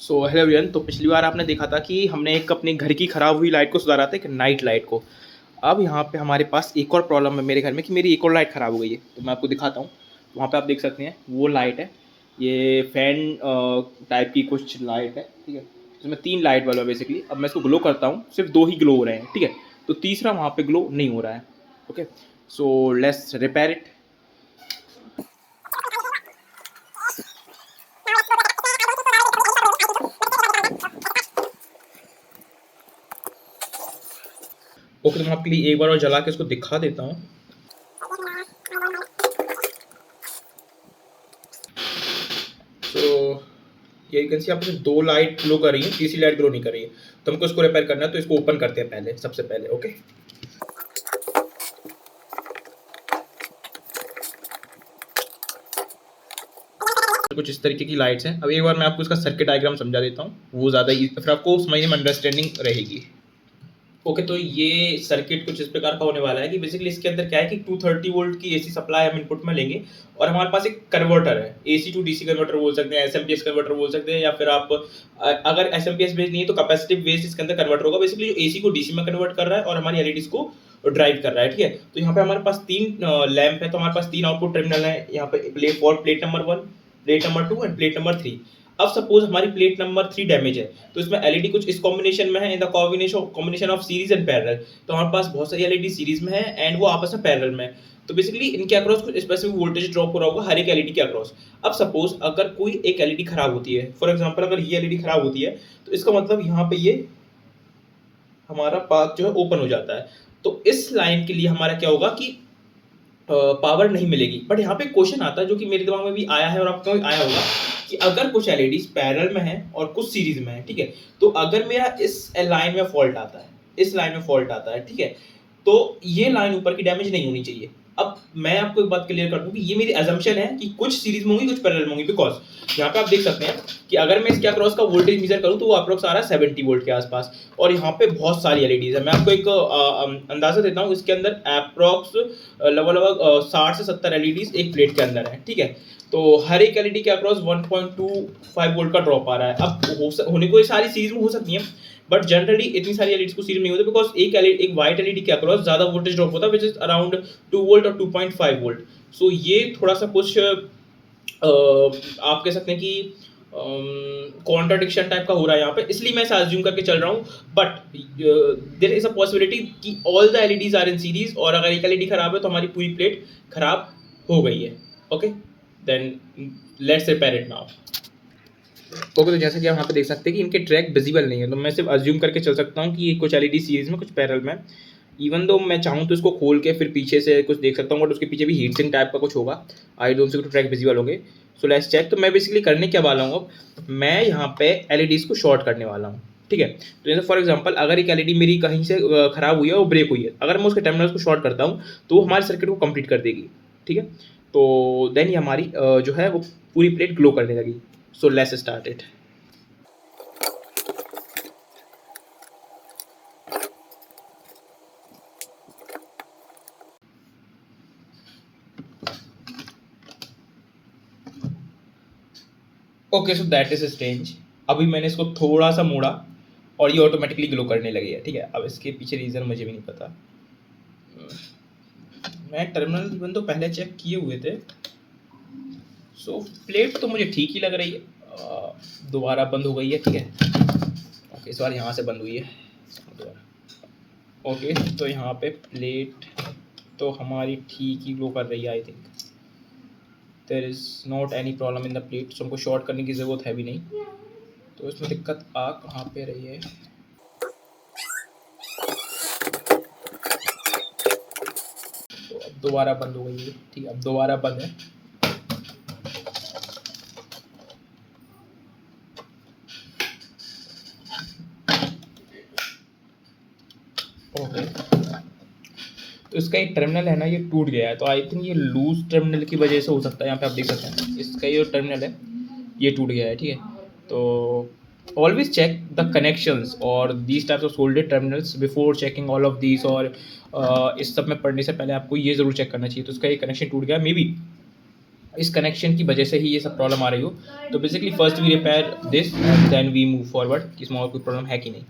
So hello everyone. तो पिछली बार आपने देखा था कि हमने एक अपने घर की ख़राब हुई लाइट को सुधारा था, एक नाइट लाइट को। अब यहाँ पे हमारे पास एक और प्रॉब्लम है मेरे घर में कि मेरी एक और लाइट ख़राब हो गई है। तो मैं आपको दिखाता हूँ। वहाँ पे आप देख सकते हैं वो लाइट है, ये फैन टाइप की कुछ लाइट है, ठीक है। इसमें 3 लाइट बल्ब है बेसिकली। अब मैं इसको ग्लो करता हूँ, सिर्फ 2 ही ग्लो हो रहे हैं, ठीक है। तो तीसरा वहाँ पे ग्लो नहीं हो रहा है। Okay, so let's repair it. Okay, तो मैं आपके लिए एक बार और जला के इसको दिखा देता हूँ। तो ये यू कैन सी, आपको 2 लाइट ग्लो कर रही है, तीसरी लाइट ग्लो नहीं कर रही है। तो हमको इसको रिपेयर करना है, तो इसको ओपन करते हैं पहले, सबसे पहले। ओके, कुछ इस तरीके की लाइट्स हैं। अब एक बार मैं आपको इसका सर्किट डायग्राम समझा देता हूँ, वो ज़्यादा फिर आपको समझने में अंडरस्टैंडिंग रहेगी। ओके, तो ये सर्किट कुछ इस प्रकार का होने वाला है कि बेसिकली इसके अंदर क्या है कि 230 वोल्ट की एसी सप्लाई हम इनपुट में लेंगे, और हमारे पास एक कन्वर्टर है, एसी टू डीसी कन्वर्टर बोल सकते हैं, एसएमपीएस कन्वर्टर बोल सकते हैं, या फिर आप अगर एसएमपीएस बेस्ड नहीं है तो कैपेसिटिव बेस्ड इसके अंदर कन्वर्टर होगा। बेसिकली जो एसी को डीसी में कन्वर्ट कर रहा है और हमारी एलईडीज को ड्राइव कर रहा है, ठीक है। तो यहाँ पे हमारे पास 3 लैंप है, तो हमारे पास 3 आउटपुट टर्मिनल है यहाँ पे, plate number 1, plate number 2 end plate number 3। अब सपोज हमारी प्लेट नंबर 3 डैमेज है, तो इसमें एलईडी कुछ इस कॉम्बिनेशन में है, in the combination of series and parallel. तो हमारे पास बहुत सारी एलईडी सीरीज में है एंड वो आपस में पैरेलल में है। तो बेसिकली इनके अक्रॉस कुछ स्पेसिफिक वोल्टेज ड्रॉप हो रहा होगा हर एक एलईडी के अक्रॉस। अब सपोज अगर कोई एक एलईडी खराब होती है, फॉर एग्जांपल अगर ये एलईडी खराब होती है, तो इसका मतलब यहाँ पे ये हमारा पाथ जो है ओपन हो जाता है। तो इस लाइन के लिए हमारा क्या होगा कि पावर नहीं मिलेगी। बट यहाँ पे क्वेश्चन आता है जो कि मेरे दिमाग में भी आया है और आपको भी आया होगा कि अगर कुछ एलईडीज पैरेलल में है और कुछ सीरीज में है, ठीक है। तो अगर मेरा इस लाइन में फॉल्ट आता है, इस लाइन में फॉल्ट आता है, ठीक है, तो ये लाइन ऊपर की डैमेज नहीं होनी चाहिए। अब मैं आपको एक बात क्लियर कर दूं कि ये मेरी अजम्पशन है कि कुछ सीरीज में होंगी, कुछ पैरेलल में होंगी। बिकॉज यहाँ पे आप देख सकते हैं कि अगर मैं इसके अक्रॉस का वोल्टेज मेजर करूं तो वो अप्रॉक्स आ रहा है 70 वोल्ट के आसपास, और यहाँ पे बहुत सारी एलईडीज है। मैं आपको एक अंदाजा देता हूँ, इसके अंदर अप्रॉक्स लगभग 60 से 70 एलईडीज एक प्लेट के अंदर है, ठीक है। तो हर एक एलईडी के अक्रॉस 1.25 वोल्ट का ड्रॉप आ रहा है। अब होने को ये सारी सीरीज में हो सकती है, बट जनरली इतनी सारी एलईडीज को सीरीज नहीं होती, बिकॉज एक वाइट एलईडी के अक्रॉस ज्यादा वोल्टेज ड्रॉप होता है, विच इज अराउंड 2 वोल्ट और 2.5 वोल्ट। सो ये थोड़ा सा कुछ आप कह सकते हैं कि कॉन्ट्राडिक्शन टाइप का हो रहा है यहाँ पे, इसलिए मैं ऐसा अज्यूम करके चल रहा हूँ। But there is a possibility कि all the LEDs are in series, और अगर एक एलईडी खराब है तो हमारी पूरी प्लेट खराब हो गई है। Okay, then let's repair it now. Okay, तो जैसा कि आप यहाँ पे देख सकते हैं कि इनके ट्रैक विजिबल नहीं है, तो मैं सिर्फ अज्यूम करके चल सकता हूँ कि ये कुछ एलईडी सीरीज में, कुछ पैरेलल में। इवन दो मैं चाहूँ तो इसको खोल के फिर पीछे से कुछ देख सकता हूँ, बट उसके पीछे भी हीट सिंक टाइप का कुछ होगा। I don't say track visible होंगे। So let's check. तो मैं बेसिकली करने क्या वाला हूँ, अब मैं यहाँ पे एलईडीज को शॉर्ट करने वाला हूँ, ठीक है। तो जैसे फॉर एग्जांपल अगर एक एलईडी मेरी कहीं से खराब हुई है, वो ब्रेक हुई है, अगर मैं उसके टर्मिनल्स को शॉर्ट करता हूँ तो वो हमारे सर्किट को कंप्लीट कर देगी, ठीक है। तो देन ये हमारी जो है वो पूरी प्लेट ग्लो करने लगी। So let's start it. Okay, so that is strange. अभी मैंने इसको थोड़ा सा मोड़ा और ये ऑटोमेटिकली ग्लो करने लगी है, ठीक है। अब इसके पीछे रीज़न मुझे भी नहीं पता। मैं टर्मिनल इवन तो पहले चेक किए हुए थे। सो प्लेट तो मुझे ठीक ही लग रही है। दोबारा बंद हो गई है, ठीक है। ओके, इस बार यहाँ से बंद हुई है दोबारा। ओके, तो यहाँ पे प्लेट तो हमारी ठीक ही ग्लो कर रही है। I think there is not any problem in the plate, so हमको शॉर्ट करने की ज़रूरत है भी नहीं। तो इसमें दिक्कत आ कहाँ पे रही है। तो अब दोबारा बंद हो गई है, ठीक है। अब दोबारा बंद है। ओके, तो इसका एक टर्मिनल है ना, ये टूट गया है। तो आई थिंक ये लूज टर्मिनल की वजह से हो सकता है। यहाँ पे आप देख सकते हैं इसका ये टर्मिनल है, ये टूट गया है, ठीक है। तो ऑलवेज चेक द कनेक्शंस और these types of soldered terminals before checking all of these, और इस सब में पढ़ने से पहले आपको ये ज़रूर चेक करना चाहिए। तो इसका ये कनेक्शन टूट गया, मे बी इस कनेक्शन की वजह से ही ये सब प्रॉब्लम आ रही हो। तो basically first we repair this and then we move forward कि इसमें और कोई प्रॉब्लम है कि नहीं।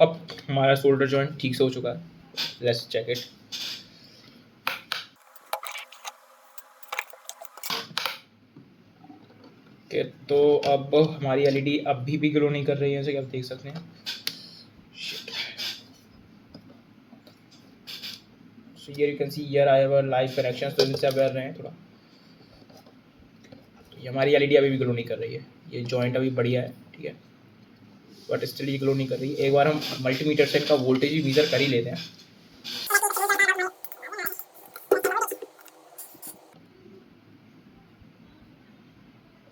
अब हमारा शोल्डर जॉइंट ठीक से हो चुका है, लेट्स चेक इट। ओके, तो अब हमारी एलईडी अभी भी ग्लो नहीं कर रही है, जैसे कि आप देख सकते हैं। So here you can see here I have a live connections, तो इनसे अवेयर रहें थोड़ा। तो ये हमारी एलईडी अभी भी ग्लो नहीं कर रही है, ये जॉइंट अभी बढ़िया है, ठीक है, बट स्टिल ये ग्लो नहीं कर रही है। एक बार हम मल्टीमीटर से इनका वोल्टेज भी मेजर कर ही लेते हैं।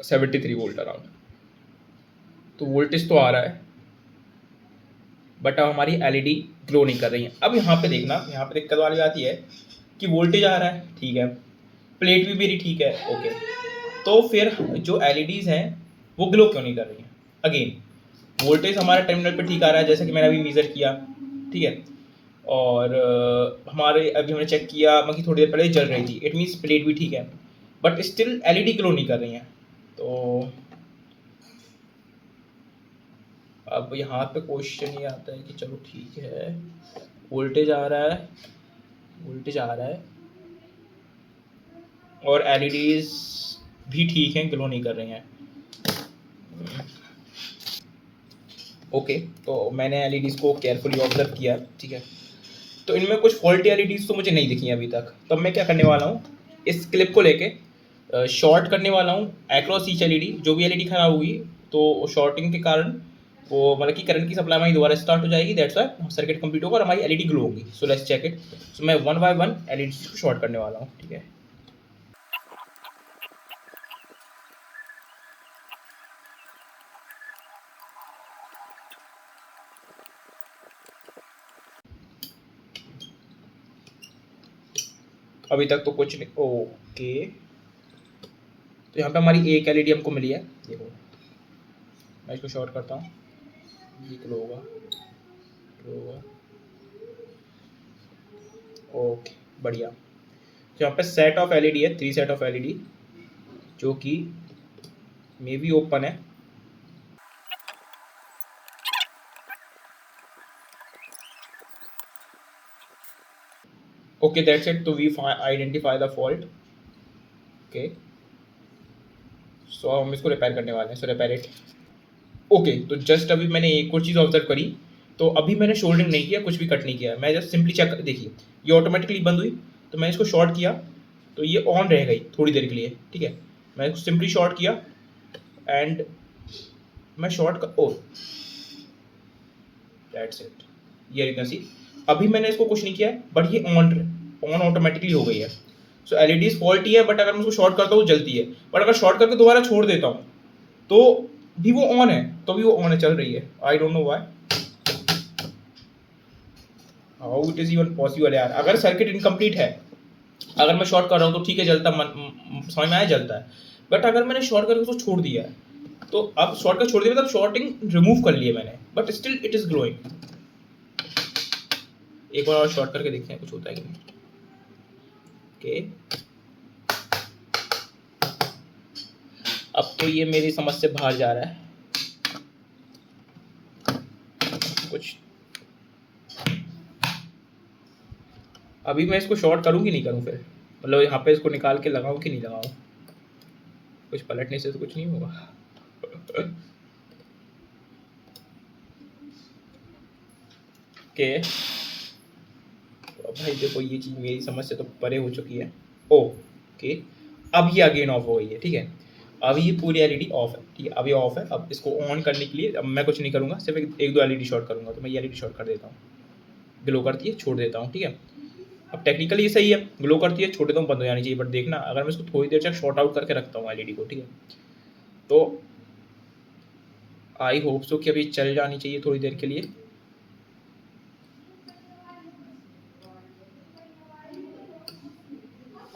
सेवेंटी 73 वोल्ट अराउंड, तो वोल्टेज तो आ रहा है, बट अब हमारी एलईडी ग्लो नहीं कर रही है। अब यहाँ पे देखना, यहाँ पे दिक्कत वाली बात ये है कि वोल्टेज आ रहा है, ठीक है, प्लेट भी मेरी ठीक है, ओके, तो फिर जो एलईडीज हैं वो ग्लो क्यों नहीं कर रही हैं? अगेन वोल्टेज हमारे टर्मिनल पे ठीक आ रहा है, जैसे कि मैंने अभी मेजर किया, ठीक है, और हमारे अभी हमने चेक किया मतलब थोड़ी देर पहले जल रही थी, इट मीन्स प्लेट भी ठीक है, बट स्टिल एलईडी ग्लो नहीं कर रही हैं। तो अब यहाँ पे क्वेश्चन ये आता है कि चलो ठीक है, वोल्टेज आ रहा है, वोल्टेज आ रहा है और एलईडीज भी ठीक हैं, ग्लो नहीं कर रही हैं। ओके, तो मैंने एलईडीज को केयरफुली ऑब्जर्व किया, ठीक है, तो इनमें कुछ फॉल्टी एलईडीज तो मुझे नहीं दिखी अभी तक। तो मैं क्या करने वाला हूँ, इस क्लिप को लेके शॉर्ट करने वाला हूँ अक्रॉस ईच एलईडी। जो भी एलईडी खराब होगी तो शॉर्टिंग के कारण वो मतलब कि करंट की सप्लाई हमारी दोबारा स्टार्ट हो जाएगी, दैट्स व्हाई सर्किट कंप्लीट होगा और हमारी एलईडी ग्लो होगी। So let's check it. So मैं वन बाय वन एलईडी को शॉर्ट करने वाला हूँ, ठीक है। अभी तक तो कुछ नहीं, ओके, तो यहाँ पे हमारी एक एलईडी हमको मिली है, देखो मैं इसको शॉर्ट करता हूँ, ये ग्लो होगा, ग्लो होगा, ओके, बढ़िया। तो यहाँ पे सेट ऑफ एलईडी है, 3 सेट ऑफ एलईडी जो कि मे बी ओपन है। Okay, that's it. तो we identify the fault, okay, so हम इसको रिपेयर करने वाले हैं। So repair it. ओके, तो जस्ट अभी मैंने एक और चीज़ ऑब्जर्व करी, तो अभी मैंने शोल्डिंग नहीं किया, कुछ भी कट नहीं किया, मैं जस्ट सिंपली चेक, देखिए ये ऑटोमेटिकली बंद हुई, तो मैंने इसको शॉर्ट किया तो ये ऑन रह गई थोड़ी देर के लिए, ठीक है, मैं इसको सिंपली शॉर्ट किया एंड मैं शॉर्ट कर, ओ दैट्स इट, ये यू कैन सी। अभी मैंने इसको कुछ नहीं किया है, बट ये ऑन ऑटोमेटिकली हो गई है। सो एलईडीज फॉल्टी है, बट अगर मैं उसको शॉर्ट करता हूँ जलती है, बट अगर शॉर्ट करके दोबारा छोड़ देता हूँ तो भी वो ऑन है, तो भी वो ऑन है, चल रही है। I don't know why, how it is even possible यार। अगर सर्किट इनकम्प्लीट है, अगर मैं शॉर्ट कर रहा हूँ तो ठीक है, जलता समझ में आया, जलता है, बट अगर मैंने शॉर्ट करके उसको छोड़ दिया है, तो अब शॉर्ट कर छोड़ दिया मतलब शॉर्टिंग रिमूव कर लिया मैंने, but still it is glowing. एक बार और शॉर्ट करके देखते हैं कुछ होता है कि नहीं। ओके, अब तो ये मेरी समझ से बाहर जा रहा है कुछ। अभी मैं इसको शॉर्ट करूँ कि नहीं करूँ, फिर मतलब यहाँ पे इसको निकाल के लगाऊं कि नहीं लगाऊं, कुछ पलटने से तो कुछ नहीं होगा। ओके, तो भाई देखो ये चीज़ मेरी समझ से तो परे हो चुकी है। ओके, अब ये अगेन ऑफ हो गई है, ठीक है, अब ये पूरी एलईडी ऑफ है, ठीक है, अब ये ऑफ है। अब इसको ऑन करने के लिए अब मैं कुछ नहीं करूँगा, सिर्फ एक दो एलईडी शॉर्ट करूँगा। तो मैं ये एलईडी शॉर्ट कर देता हूँ, ग्लो करती है, छोड़ देता हूँ, ठीक है। अब टेक्निकली ये सही है, ग्लो करती है, छोड़ देता हूँ, बंद हो जानी चाहिए, बट देखना अगर मैं इसको थोड़ी देर तक शॉर्ट आउट करके रखता हूँ एलईडी को, ठीक है, तो आई होप सो कि अभी चल जानी चाहिए थोड़ी देर के लिए।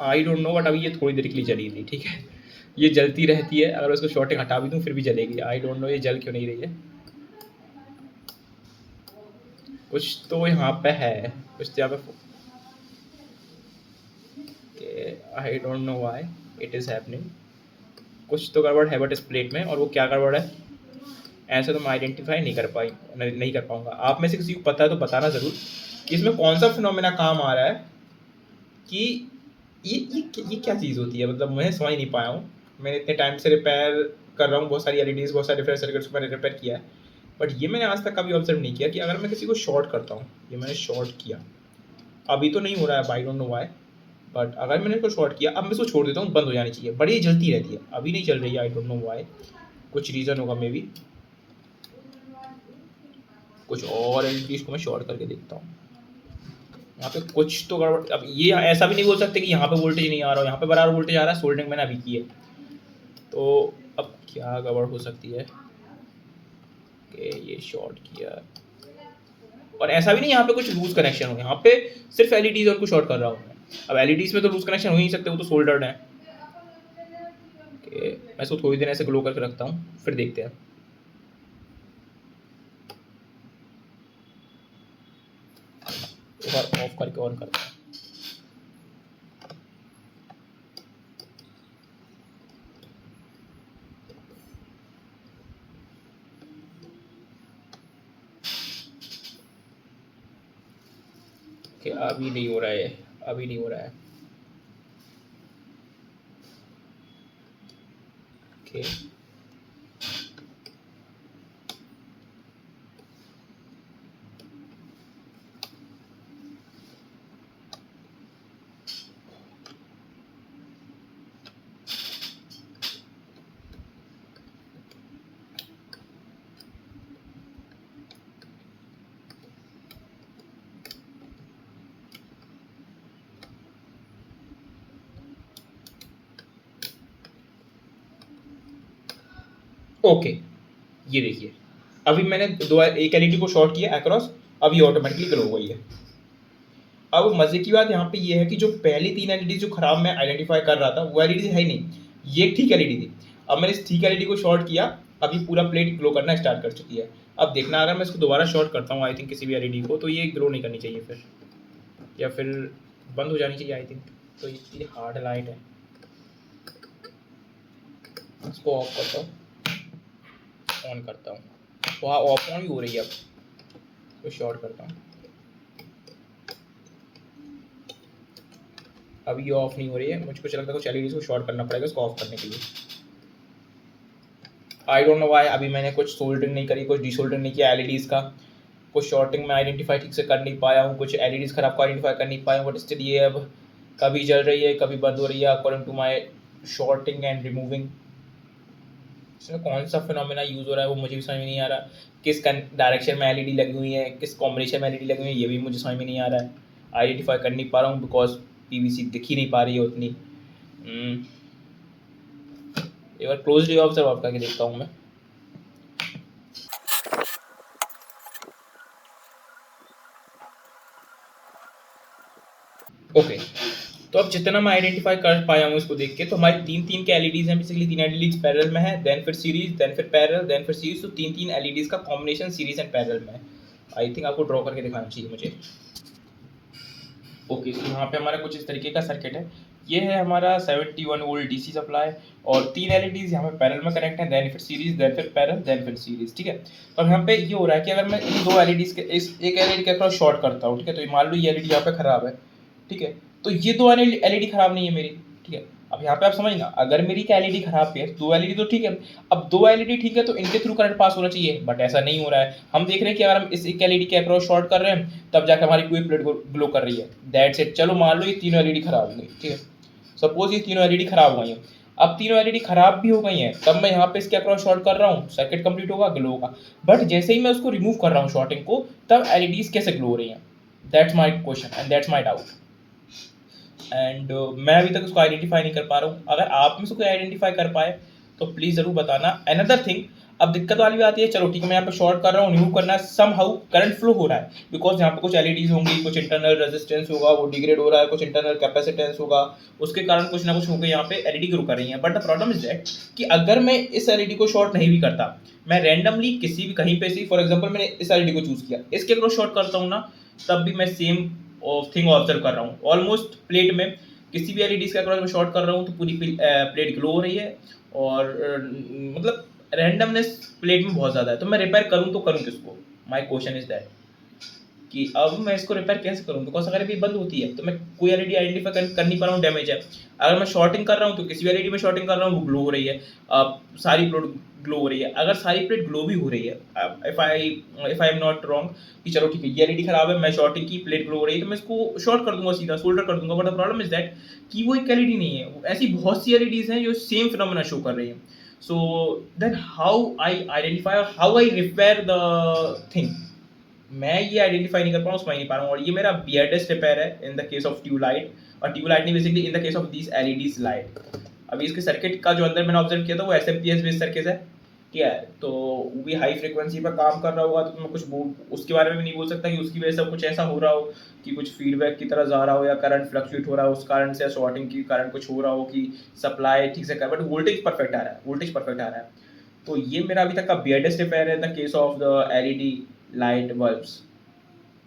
आई डोंट नो बट अभी ये थोड़ी देर के लिए जली थी, ठीक है। ये जलती रहती है, अगर उसको शॉर्टिंग हटा भी दूँ फिर भी जलेगी। आई डोंट नो ये जल क्यों नहीं रही है। कुछ तो यहाँ पे है, कुछ तो यहाँ पे, I don't know why it is happening. कुछ तो गड़बड़ है बट इस प्लेट में, और वो क्या गड़बड़ है ऐसे तो मैं आइडेंटिफाई नहीं कर पाऊंगा। आप में से किसी को पता है तो बताना ज़रूर कि इसमें कौन सा फिनोमेना काम आ रहा है, कि ये क्या चीज़ होती है। मतलब मैं समझ नहीं पाया हूँ। मैंने इतने टाइम से रिपेयर कर रहा हूँ, बहुत सारी एलईडीज़, बहुत सारे डिफरेंट सर्किट्स को मैंने रिपेयर किया है, बट ये मैंने आज तक कभी ऑब्जर्व नहीं किया कि अगर मैं किसी को शॉर्ट करता हूँ, ये मैंने शॉर्ट किया, अभी तो नहीं हो रहा है, I don't know why, but अगर मैंने इसको शॉर्ट किया, अब मैं इसको छोड़ देता हूँ, बंद हो जानी चाहिए, बट ये जलती रहती है, अभी नहीं चल रही है। आई डोंट नो व्हाई, कुछ रीज़न होगा मे बी। कुछ और एलईडीज़ को मैं शॉर्ट करके देखता हूँ। यहाँ पे कुछ तो गड़बड़। अब ये ऐसा भी नहीं बोल सकते कि यहाँ पे वोल्टेज नहीं आ रहा, यहाँ पे बराबर वोल्टेज आ रहा है, सोल्डरिंग मैंने अभी की है, तो अब क्या गड़बड़ हो सकती है कि ये शॉर्ट किया। और ऐसा भी नहीं यहाँ पे कुछ लूज कनेक्शन हो, यहाँ पे सिर्फ एलईडीज और कुछ शॉर्ट कर रहा हूँ मैं। अब एलईडीज में तो लूज कनेक्शन हो ही नहीं सकते, वो तो सोल्डर्ड है। मैं इसको थोड़ी देर ऐसे ग्लो करके रखता हूँ, फिर देखते हैं। एक बार ऑफ करके ऑन करता हूँ। अभी नहीं हो रहा है, अभी नहीं हो रहा है। ओके ओके, ये देखिए अभी मैंने एक एलईडी को शॉर्ट किया अक्रॉस, अब ये ऑटोमेटिकली ग्लो हो गई है। अब मजे की बात यहाँ पे ये है कि जो पहली 3 एलईडी जो खराब मैं आइडेंटिफाई कर रहा था, वो एलईडी है ही नहीं, ये एक ठीक एलईडी थी। अब मैंने इस ठीक एलईडी को शॉर्ट किया, अभी पूरा प्लेट ग्लो करना स्टार्ट कर चुकी है। अब देखना अगर मैं इसको दोबारा शॉर्ट करता हूँ आई थिंक किसी भी एलईडी को, तो ये ग्लो नहीं करनी चाहिए फिर, या फिर बंद हो जानी चाहिए आई थिंक। तो इतनी हार्ड लाइट है, इसको ऑफ करता हूँ, ऑन करता हूँ, वहाँ ऑफ ऑन भी हो रही है। अब इसको शॉर्ट करता हूँ, अभी ये ऑफ नहीं हो रही है। मुझको लगता है कुछ एलईडी को शॉर्ट करना पड़ेगा इसको ऑफ करने के लिए। आई डोंट नो व्हाई, अभी मैंने कुछ सोल्डरिंग नहीं करी, कुछ डीसोल्डरिंग नहीं किया एलईडीज का, कुछ शॉर्टिंग में आइडेंटिफाई ठीक से कर नहीं पाया हूँ, कुछ एलईडीज खराब को आइडेंटिफाई कर नहीं पाया हूँ, बट स्टिल ये अब कभी जल रही है कभी बंद हो रही है according to my shorting and removing. इसमें कौन सा फिनोमेना यूज़ हो रहा है वो मुझे भी समझ में नहीं आ रहा, किस डायरेक्शन में एलईडी लगी हुई है, किस कॉम्बिनेशन में एलईडी लगी हुई है, ये भी मुझे समझ में नहीं आ रहा है, आइडेंटिफाई कर नहीं पा रहा हूँ बिकॉज पीवीसी दिख ही नहीं पा रही है उतनी। एक बार क्लोजली ऑब्जर्व करके देखता हूँ मैं। ओके तो अब जितना मैं आइडेंटिफाई कर पाया हूँ इसको देख के, तो हमारी तीन के एलईडीज हैं बेसिकली, 3 एलईडीज पैरेलल में है, देन फिर सीरीज, देन फिर पैरेलल, देन फिर सीरीज, तो 3 एलईडीज का कॉम्बिनेशन सीरीज एंड पैरेलल में है। आई थिंक आपको ड्रॉ करके दिखाना चाहिए मुझे। ओके तो यहाँ पे हमारा कुछ इस तरीके का सर्किट है, ये है हमारा 71 वोल्ट डीसी सप्लाई, और 3 एलईडीज यहाँ पे पैरेलल में कनेक्ट है, देन फिर सीरीज, देन फिर पैरेलल, देन फिर सीरीज, ठीक है। तो अब यहाँ पे ये हो रहा है कि अगर मैं इन 2 एलईडीज के एक एलईडी के अक्रॉस शॉर्ट करता हूँ, ठीक है, तो मान लो ये एलईडी यहाँ पे खराब है, ठीक है, तो ये 2 एलईडी खराब नहीं है मेरी, ठीक है। अब यहाँ पे आप समझना, अगर मेरी क्या एलईडी खराब है, 2 एलईडी तो ठीक है, अब 2 एलईडी ठीक है तो इनके थ्रू करंट पास होना चाहिए, बट ऐसा नहीं हो रहा है। हम देख रहे हैं कि अगर हम इस एक एलईडी के अक्रॉस शॉर्ट कर रहे हैं तब जाकर हमारी पूरी प्लेट ग्लो कर रही है, दैट्स इट। चलो मान लो ये तीनों एलईडी खराब हो गई, ठीक है, सपोज ये तीनों एलईडी खराब हो गई हैं। अब तीनों एलईडी खराब भी हो गई हैं, तब मैं यहाँ पे इसके अक्रॉस शॉर्ट कर रहा हूँ, सर्किट कंप्लीट होगा, ग्लो होगा, बट जैसे ही मैं उसको रिमूव कर रहा हूँ शॉर्टिंग को, तब एलईडीज कैसे ग्लो हो रही हैं, that's my question and that's my doubt. And मैं अभी तक उसको आइडेंटिफाई नहीं कर पा रहा हूँ। अगर आप में से कोई आइडेंटिफाई कर पाए तो प्लीज़ ज़रूर बताना। अनदर थिंग, अब दिक्कत वाली बात ये, चलो ठीक है मैं यहाँ पे शॉर्ट कर रहा हूँ, रिमूव करना है, सम हाउ करंट फ्लो हो रहा है, बिकॉज यहाँ पे कुछ एलईडीज होंगी, कुछ इंटरनल रेजिस्टेंस होगा वो डिग्रेड हो रहा है, कुछ इंटरनल कैपेसिटेंस होगा, उसके कारण कुछ ना कुछ होकर यहाँ पे एलईडी ग्रो कर रही है। But the problem is that कि अगर मैं इस एलईडी को शॉर्ट नहीं भी करता, मैं रैंडमली किसी भी कहीं पे से, फॉर एग्जाम्पल मैंने इस एलईडी को चूज किया, इसके अगर शॉर्ट करता हूँ ना, तब भी मैं सेम थिंग ऑब्जर्व कर रहा हूँ। ऑलमोस्ट प्लेट में किसी भी एलईडी के अक्रॉस मैं शॉर्ट कर रहा हूँ तो पूरी प्लेट ग्लो हो रही है, और मतलब रैंडमनेस प्लेट में बहुत ज़्यादा है। तो मैं रिपेयर करूँ तो करूँ किसको? माई क्वेश्चन इज दैट कि अब मैं इसको रिपेयर कैसे करूँ, बिकॉज अगर ये बंद होती है तो मैं कोई एलईडी आइडेंटिफाई कर नहीं पा रहा हूँ, डैमेज है। अगर मैं शॉर्टिंग कर रहा हूँ तो किसी भी एलईडी में शॉर्टिंग कर रहा हूँ वो ग्लो हो रही है, सारी प्लेट ग्लो हो रही है। अगर सारी प्लेट ग्लो भी हो रही है, if I am not wrong कि चलो ठीक है ये एलईडी खराब है, मैं शॉर्टिंग की, प्लेट ग्लो हो रही है, तो मैं इसको शॉर्ट कर दूंगा, सीधा सोल्डर कर दूंगा। But the problem is that कि वो एक एलईडी नहीं है, ऐसी बहुत सी एलईडीज हैं जो सेम फिनोमेना शो कर रही हैं। So then how I identify, how I repair the thing, मैं ये आइडेंटिफाई नहीं कर पा रहा हूँ, समझ नहीं पा रहा हूँ। और ये मेरा बियर्डेस्ट रिपेयर है in the case of tubelight, और ट्यूबलाइट नहीं basically in the case of this LEDs light. अभी इसके सर्किट का जो अंदर मैंने ऑब्जर्व किया था वो एसएमपीएस बेस्ड सर्किट है, ठीक है, तो वो भी हाई फ्रिक्वेंसी पर काम कर रहा होगा, तो मैं कुछ उसके बारे में भी नहीं बोल सकता कि उसकी वजह से कुछ ऐसा हो रहा हो कि कुछ फीडबैक की तरह जा रहा हो, या करंट फ्लक्चुएट हो रहा हो उस कारण से, शॉर्टिंग की कारण कुछ हो रहा हो कि सप्लाई ठीक से कर, बट वोल्टेज परफेक्ट आ रहा है, वोल्टेज परफेक्ट आ रहा है। तो ये मेरा अभी तक का बियर्डेस्ट रिपेयर है the case of the LED light bulbs.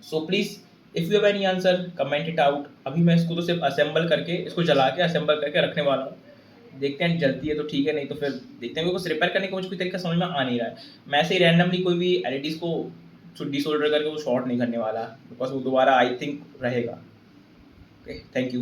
So please if you have any answer comment it out. अभी मैं इसको तो सिर्फ असेंबल करके, इसको जला के असेंबल करके रखने वाला हूँ, देखते हैं जलती है तो ठीक है, नहीं तो फिर देखते हैं। कुछ रिपेयर करने का मुझे कोई तरीका समझ में आ नहीं रहा है। मैं ऐसे ही रैंडमली कोई भी एलईडीज को डिसोल्डर करके वो शॉर्ट नहीं करने वाला, बिकॉज वो दोबारा आई थिंक रहेगा। Okay, thank you.